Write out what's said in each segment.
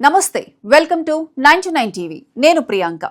నమస్తే, welcome to 99 TV. నేను ప్రియాంక.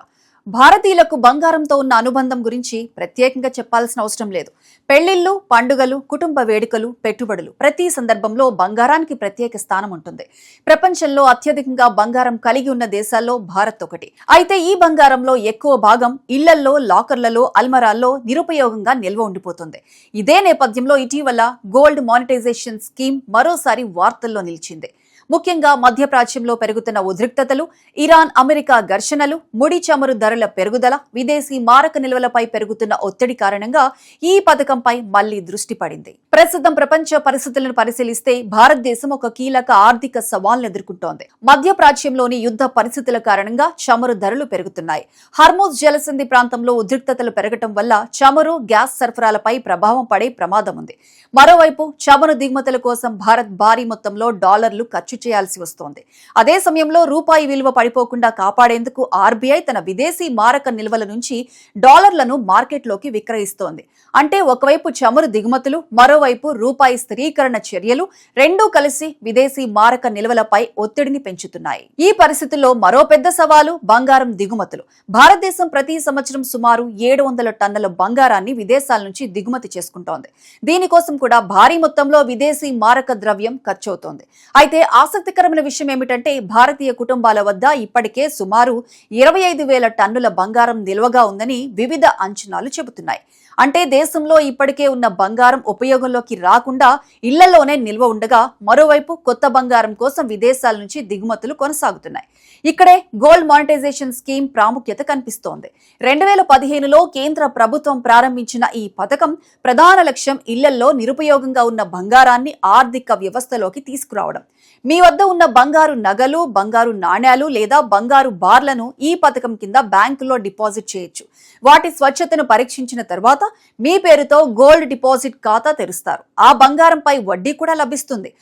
భారతీయులకు బంగారంతో ఉన్న అనుబంధం గురించి ప్రత్యేకంగా చెప్పాల్సిన అవసరం లేదు. పెళ్లిళ్లు, పండుగలు, కుటుంబ వేడుకలు, పెట్టుబడులు ప్రతి సందర్భంలో బంగారానికి ప్రత్యేక స్థానం ఉంటుంది. ప్రపంచంలో అత్యధికంగా బంగారం కలిగి ఉన్న దేశాల్లో భారత్ ఒకటి. అయితే ఈ బంగారంలో ఎక్కువ భాగం ఇళ్లల్లో, లాకర్లలో, అల్మరాల్లో నిరుపయోగంగా నిల్వ ఉండిపోతుంది. ఇదే నేపథ్యంలో ఇటీవల గోల్డ్ మానిటైజేషన్ స్కీమ్ మరోసారి వార్తల్లో నిలిచింది. ముఖ్యంగా మధ్యప్రాచ్యంలో పెరుగుతున్న ఉద్రిక్తతలు, ఇరాన్ అమెరికా ఘర్షణలు, ముడి చమురు ధరల పెరుగుదల, విదేశీ మారక నిల్వలపై పెరుగుతున్న ఒత్తిడి కారణంగా ఈ పథకంపై మళ్లీ దృష్టి పడింది. ప్రస్తుతం ప్రపంచ పరిస్థితులను పరిశీలిస్తే భారతదేశం ఒక కీలక ఆర్థిక సవాల్ను ఎదుర్కొంటోంది. మధ్యప్రాచ్యంలోని యుద్ధ పరిస్థితుల కారణంగా చమురు ధరలు పెరుగుతున్నాయి. హర్మూజ్ జలసంధి ప్రాంతంలో ఉద్రిక్తతలు పెరగటం వల్ల చమురు, గ్యాస్ సరఫరాలపై ప్రభావం పడే ప్రమాదం ఉంది. మరోవైపు చమురు దిగుమతుల కోసం భారత్ భారీ మొత్తంలో డాలర్లు ఖర్చు చేయాల్సి వస్తోంది. అదే సమయంలో రూపాయి విలువ పడిపోకుండా కాపాడేందుకు ఆర్బీఐ తన విదేశీ మారక నిల్వల నుంచి డాలర్లను మార్కెట్లోకి విక్రయిస్తోంది. అంటే ఒకవైపు చమురు దిగుమతులు, మరోవైపు రూపాయి స్థిరీకరణ చర్యలు రెండూ కలిసి విదేశీ మారక నిల్వలపై ఒత్తిడిని పెంచుతున్నాయి. ఈ పరిస్థితుల్లో మరో పెద్ద సవాలు బంగారం దిగుమతులు. భారతదేశం ప్రతి సంవత్సరం సుమారు 700 టన్నుల బంగారాన్ని విదేశాల నుంచి దిగుమతి చేసుకుంటోంది. దీనికోసం కూడా భారీ మొత్తంలో విదేశీ మారక ద్రవ్యం ఖర్చవుతోంది. అయితే ఆసక్తికరమైన విషయం ఏమిటంటే భారతీయ కుటుంబాల వద్ద ఇప్పటికే సుమారు 25,000 టన్నుల బంగారం నిల్వగా ఉందని వివిధ అంచనాలు చెబుతున్నాయి. అంటే దేశంలో ఇప్పటికే ఉన్న బంగారం ఉపయోగంలోకి రాకుండా ఇళ్లలోనే నిల్వ ఉండగా, మరోవైపు కొత్త బంగారం కోసం విదేశాల నుంచి దిగుమతులు కొనసాగుతున్నాయి. ఇక్కడే గోల్డ్ మానిటైజేషన్ స్కీమ్ ప్రాముఖ్యత కనిపిస్తోంది. 2015లో కేంద్ర ప్రభుత్వం ప్రారంభించిన ఈ పథకం ప్రధాన లక్ష్యం ఇళ్లల్లో నిరుపయోగంగా ఉన్న బంగారాన్ని ఆర్థిక వ్యవస్థలోకి తీసుకురావడం. మీ వద్ద ఉన్న బంగారు నగలు, బంగారు నాణ్యాలు లేదా బంగారు బార్లను ఈ పథకం కింద బ్యాంకులో డిపాజిట్ చేయొచ్చు. వాటి స్వచ్ఛతను పరీక్షించిన తర్వాత మీ పేరుతో గోల్డ్ డిపాజిట్ ఖాతా తెరుస్తారు. ఆ బంగారంపై వడ్డీ కూడా లభిస్తుంది.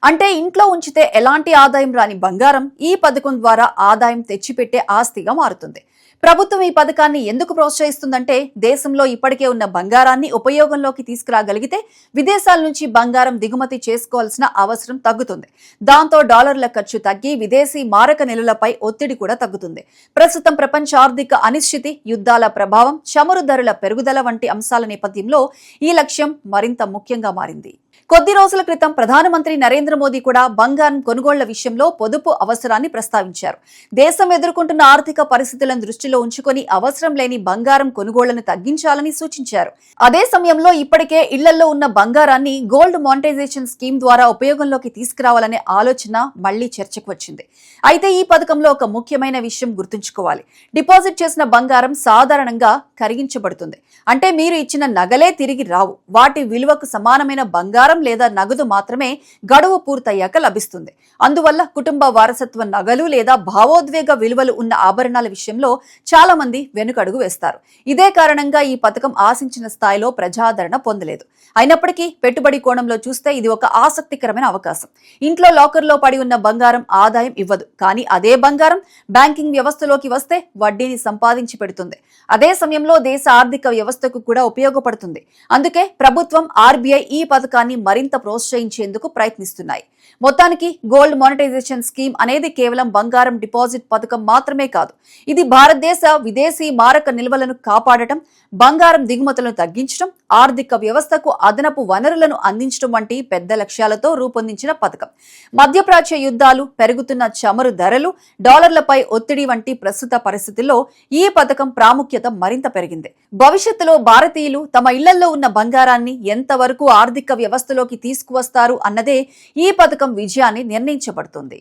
అంటే ఇంట్లో ఉంచితే ఎలాంటి ఆదాయం రాని బంగారం ఈ పథకం ద్వారా ఆదాయం తెచ్చిపెట్టే ఆస్తిగా మారుతుంది. ప్రభుత్వం ఈ పథకాన్ని ఎందుకు ప్రోత్సహిస్తుందంటే దేశంలో ఇప్పటికే ఉన్న బంగారాన్ని ఉపయోగంలోకి తీసుకురాగలిగితే విదేశాల నుంచి బంగారం దిగుమతి చేసుకోవాల్సిన అవసరం తగ్గుతుంది. దాంతో డాలర్ల ఖర్చు తగ్గి విదేశీ మారక నిల్వలపై ఒత్తిడి కూడా తగ్గుతుంది. ప్రస్తుతం ప్రపంచ ఆర్థిక అనిశ్చితి, యుద్ధాల ప్రభావం, చమురు ధరల పెరుగుదల వంటి అంశాల నేపథ్యంలో ఈ లక్ష్యం మరింత ముఖ్యంగా మారింది. కొద్ది రోజుల క్రితం ప్రధానమంత్రి నరేంద్ర మోదీ కూడా బంగారం కొనుగోళ్ల విషయంలో పొదుపు అవసరాన్ని ప్రస్తావించారు. దేశం ఎదుర్కొంటున్న ఆర్థిక పరిస్థితులను దృష్టిలో ఉంచుకొని అవసరం లేని బంగారం కొనుగోళ్లను తగ్గించాలని సూచించారు. అదే సమయంలో ఇప్పటికే ఇళ్లలో ఉన్న బంగారాన్ని గోల్డ్ మానిటైజేషన్ స్కీమ్ ద్వారా ఉపయోగంలోకి తీసుకురావాలనే ఆలోచన మళ్లీ చర్చకు వచ్చింది. అయితే ఈ పథకంలో ఒక ముఖ్యమైన విషయం గుర్తుంచుకోవాలి. డిపాజిట్ చేసిన బంగారం సాధారణంగా కరిగించబడుతుంది. అంటే మీరు ఇచ్చిన నగలే తిరిగి రావు. వాటి విలువకు సమానమైన బంగారం లేదా నగదు మాత్రమే గడువు పూర్తయ్యాక లభిస్తుంది. అందువల్ల కుటుంబ వారసత్వ నగలు లేదా భావోద్వేగ విలువలు ఉన్న ఆభరణాల విషయంలో చాలా మంది వెనుకడుగు వేస్తారు. ఇదే కారణంగా ఈ పథకం ఆశించిన స్థాయిలో ప్రజాదరణ పొందలేదు. అయినప్పటికీ పెట్టుబడి కోణంలో చూస్తే ఇది ఒక ఆసక్తికరమైన అవకాశం. ఇంట్లో లాకర్లో పడి ఉన్న బంగారం ఆదాయం ఇవ్వదు, కానీ అదే బంగారం బ్యాంకింగ్ వ్యవస్థలోకి వస్తే వడ్డీని సంపాదించి పెడుతుంది. అదే సమయంలో దేశ ఆర్థిక వ్యవస్థకు కూడా ఉపయోగపడుతుంది. అందుకే ప్రభుత్వం, ఆర్బీఐ ఈ పథకాన్ని మరింత ప్రోత్సహించేందుకు ప్రయత్నిస్తున్నాయి. మొత్తానికి గోల్డ్ మానిటైజేషన్ స్కీమ్ అనేది కేవలం బంగారం డిపాజిట్ పథకం మాత్రమే కాదు. ఇది భారతదేశ విదేశీ మారక నిల్వలను కాపాడటం, బంగారం దిగుమతులను తగ్గించడం, ఆర్థిక వ్యవస్థకు అదనపు వనరులను అందించడం వంటి పెద్ద లక్ష్యాలతో రూపొందించిన పథకం. మధ్యప్రాచ్య యుద్ధాలు, పెరుగుతున్న చమురు ధరలు, డాలర్లపై ఒత్తిడి వంటి ప్రస్తుత పరిస్థితుల్లో ఈ పథకం ప్రాముఖ్యత మరింత పెరిగింది. భవిష్యత్తులో భారతీయులు తమ ఇళ్లలో ఉన్న బంగారాన్ని ఎంతవరకు ఆర్థిక వ్యవస్థలోకి తీసుకువస్తారు అన్నదే ఈ పథకం విజయాన్ని నిర్ణయించబడుతుంది.